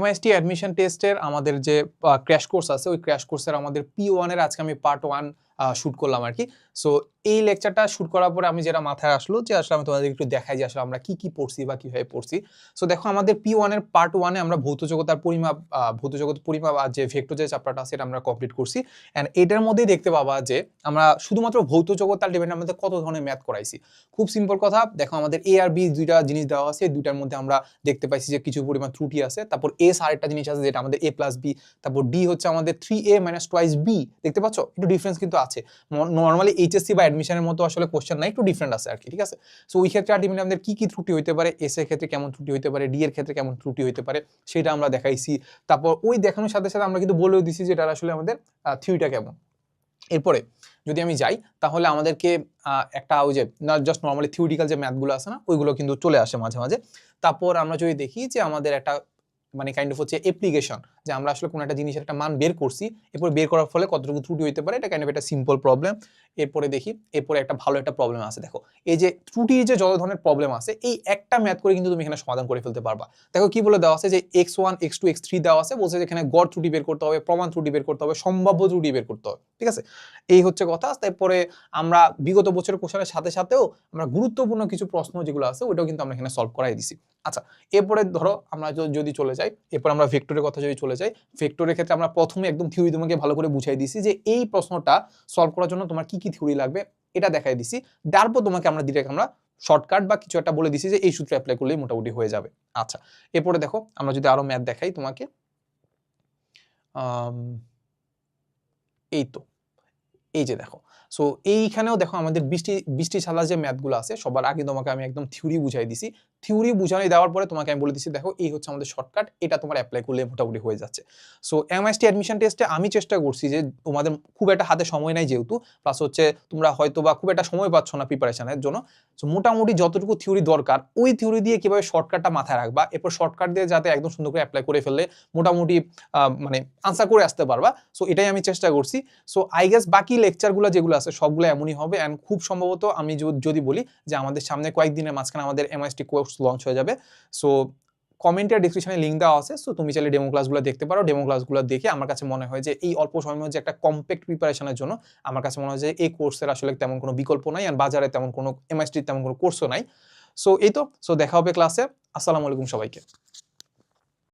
MIST admission টেস্টের আমাদের যে ক্র্যাশ কোর্স আছে ওই ক্র্যাশ কোর্সের আমাদের P1 এর আজকে আমি পার্ট 1 শুট করলাম আর কি। সো এই লেকচারটা শুট করার পরে আমি যেটা মাথায় আসলো যে আসলে আমি তোমাদের একটু দেখাই যে আসলে আমরা কি কি পড়ছি বা কিভাবে পড়ছি। সো দেখো আমাদের P1 এর পার্ট 1 এ আমরা ভৌত জগতের পরিমাপ আর যে ভেক্টর যে চ্যাপ্টারটা আছে এটা আমরা কমপ্লিট করছি। এন্ড এটার মধ্যেই দেখতে পাবা যে আমরা শুধুমাত্র ভৌত জগৎ আর ডিপেন্ডেন্ট আমাদের কত ধরনের ম্যাথ করাইছি। খুব সিম্পল কথা, দেখো আমাদের A আর B দুইটা জিনিস দেওয়া আছে, দুইটার মধ্যে আমরা দেখতে পাইছি যে কিছু পরিমাণ ত্রুটি আছে। তারপর S আরেকটা জিনিস আছে যেটা আমাদের A + B, তারপর D হচ্ছে আমাদের 3A - twice B। দেখতে পাচ্ছ একটু ডিফারেন্স কিন্তু আছে। নরমালি এইচএসসি বা অ্যাডমিশনের মতো আসলে কোশ্চেন নাই, একটু ডিফারেন্ট আছে আর কি, ঠিক আছে। সো ওই ক্ষেত্রে আলটিমেটলি আমাদের কি কি ত্রুটি হইতে পারে, এস এর ক্ষেত্রে কেমন ত্রুটি হইতে পারে, ডি এর ক্ষেত্রে কেমন ত্রুটি হইতে পারে সেটা আমরা দেখাইছি। তারপর ওই দেখানোর সাথে সাথে আমরা কিন্তু বলেও দিছি যে এটা আসলে আমাদের থিওরিটা কেমন। এরপরে যদি আমি যাই তাহলে আমাদেরকে একটা ওই যে না জাস্ট নর্মালি থিওরিটিক্যাল যে ম্যাথগুলো আছে না ওইগুলো কিন্তু চলে আসে মাঝে মাঝে। তারপর আমরা যদি দেখি যে আমাদের একটা মানে কাইন্ড অফ হচ্ছে অ্যাপ্লিকেশন, যে আমরা আসলে কোনো একটা জিনিসের একটা মান বের করছি, এরপর বের করার ফলে কতটুকু ত্রুটি হইতে পারে, এটা কাইন্ড অফ একটা সিম্পল প্রবলেম। এরপরে দেখি, এরপরে একটা ভালো একটা প্রবলেম আছে। দেখো এই যে ত্রুটির যে যত ধরনের প্রবলেম আছে এই একটা ম্যাথ করে কিন্তু তুমি এখানে সমাধান করে ফেলতে পারবা। দেখো কি বলে দেওয়া আছে যে x1 x2 x3 দেওয়া আছে, বলছে যে এখানে গড় ত্রুটি বের করতে হবে, প্রমাণ ত্রুটি বের করতে হবে, সম্ভাব্য ত্রুটি বের করতে হবে, ঠিক আছে। এই হচ্ছে কথা। তারপরে আমরা বিগত বছরের কোশ্চেনের সাথে সাথেও আমরা গুরুত্বপূর্ণ কিছু প্রশ্ন যেগুলো আছে ওইটাও কিন্তু আমরা এখানে সলভ করাই দিছি। আচ্ছা, এরপরে ধরো আমরা যদি চলে যাই, এরপর আমরা ভেক্টরের কথা যদি চলে যাই, ভেক্টরের ক্ষেত্রে আমরা প্রথমে একদম থিওরি তোমাকে ভালো করে বুঝাই দিছি যে এই প্রশ্নটা সলভ করার জন্য তোমার কি কি থিওরি লাগবে এটা দেখাই দিছি। তারপর তোমাকে আমরা ডিরেক্ট আমরা শর্টকাট বা কিছু একটা বলে দিছি যে এই সূত্র অ্যাপ্লাই করলেই মোটামুটি হয়ে যাবে। আচ্ছা, এরপরে দেখো আমরা যদি আরো ম্যাথ দেখাই তোমাকে, এই তো এই যে দেখো। সো এইখানেও দেখো আমাদের বৃষ্টি ছাড়া যে ম্যাথগুলো আছে সবার আগে তোমাকে আমি একদম থিওরি বুঝাই দিছি। থিওরি বুঝাই দেওয়ার পরে তোমাকে আমি বলে দিছি দেখো এই হচ্ছে আমাদের শর্টকাট, এটা তোমার অ্যাপ্লাই করলে মোটামুটি হয়ে যাচ্ছে। সো MIST অ্যাডমিশন টেস্টে আমি চেষ্টা করছি যে তোমাদের খুব একটা হাতে সময় নাই যেহেতু, প্লাস হচ্ছে তোমরা হয়তো বা খুব একটা সময় পাচ্ছ না প্রিপারেশনের জন্য। সো মোটামুটি যতটুকু থিওরি দরকার ওই থিওরি দিয়ে কিভাবে শর্টকাটটা মাথায় রাখবা, এরপর শর্টকাট দিয়ে যাতে একদম সুন্দর করে অ্যাপ্লাই করে ফেললে মোটামুটি মানে আনসার করে আসতে পারবা। সো এটাই আমি চেষ্টা করছি। সো আই গেস বাকি লেকচারগুলো যেগুলো আছে সবগুলো এমনই হবে। অ্যান্ড খুব সম্ভবত আমি যদি বলি যে আমাদের সামনে কয়েকদিনের মাঝখানে আমাদের MIST কোর্স লঞ্চ হয়ে যাবে। সো কমেন্টের ডিসক্রিপশনে লিঙ্ক দেওয়া আছে, সো তুমি চাইলে ডেমো ক্লাসগুলো দেখতে পারো। ডেমো ক্লাসগুলো দেখে আমার কাছে মনে হয় যে এই অল্প সময়ের মধ্যে একটা কম্প্যাক্ট প্রিপারেশনের জন্য আমার কাছে মনে হয় যে এই কোর্সের আসলে তেমন কোনো বিকল্প নাই, আর বাজারে তেমন কোনো MIST তেমন কোনো কোর্সও নাই। সো এই তো, সো দেখা হবে ক্লাসে। আসসালামু আলাইকুম সবাইকে।